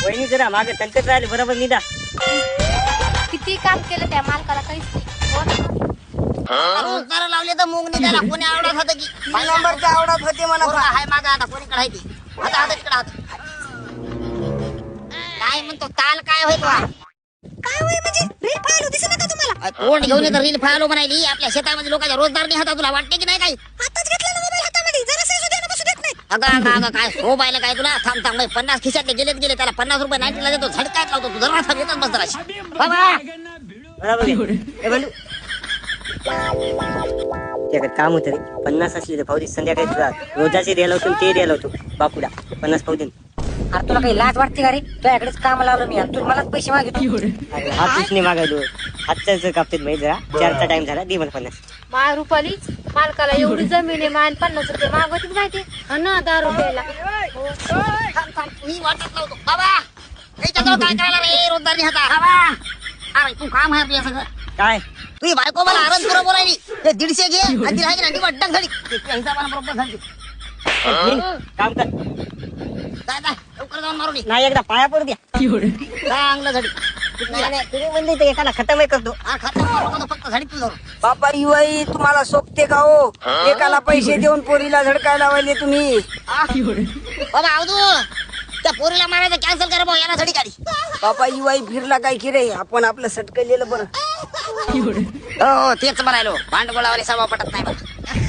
वहिनी जरा मागे तलकत राहिले बरोबर निदा. किती काम केलं त्या मालकाला काहीच नाही. हो ना? रोजगार लावले तर मूग निघाला कोणी आवडत होतं की नंबरचा आवडत होते मला हाय मागा आता कोणी कढायची आता आता इकडे हात काय म्हणतो ताल काय होय तो काय होय म्हणजे रील पाहिलं दिसत का तुम्हाला? तोंड घेऊन येतं रील फायलो म्हणायली आपल्या शेतामध्ये लोकांच्या रोजगार नाही होता तुला वाटते की नाही काही आताच घेतला ना मोबाईल हातामध्ये जरा सुद्धा देणं बसू देत नाही. अगं काय हो बायला काय तुला थांब थांब 50 खिशातले गेले त्याला 50 रुपये 90 ला देतो झडकायत लावतो तू जरा थांब येतच बस जराशी बाबा बरोबर आहे. ए बंडू त्याकडे काम होतं रे 50 असली तर पावती संध्याकाळी तुला रोजाचे द्यायला होतो ते द्यायला होतो बापूला 50 पावती. अरे तुला काही लाज वाटते का रे तुझ्याकडेच काम लावलं मी आणि तू मलाच पैसे मागितले. अरे हा पिशने मागायलो हातच कापतेत माहिती जरा 4चा टाइम झाला दे मला 50. माय रुपाली मालकाला एवढी जमीन आहे मान 50 रुपये मागवतीच माहिती ना 10 रुपयाला. थांब थांब मी वाटत लावतो बाबा त्याच्याजवळ काय करायला रे रोजगार नाही होता बाबा अरे तू काम आहे आपल्या सगळं काय तुझी बायको मला आरंज पुरं बोलायली ते 150 घे आणि ती राहिली ना निवड डंग झाली त्या हिसाबाने बरोबर झाली काम कर काय लवकर जाऊन मारून ये. नाही एकदा पाया पडू द्या. चांगलं झाली तुम्ही म्हणले ते एकाला खतम करतो. हा खाता मारू का फक्त झाडी तू बापा युवाई तुम्हाला सोपते का हो एकाला पैसे देऊन पोरीला झडकायला लावायले तुम्ही. बाबा अवधू त्या पोरीला मारायचं कॅन्सल करा भाऊ याला झाडी गाडी बापा युवाई फिरला काय की रे आपण आपलं सटकलेलं बरं. हो तेच म्हणायलो भांडगोळावाले सभा पटत नाही मला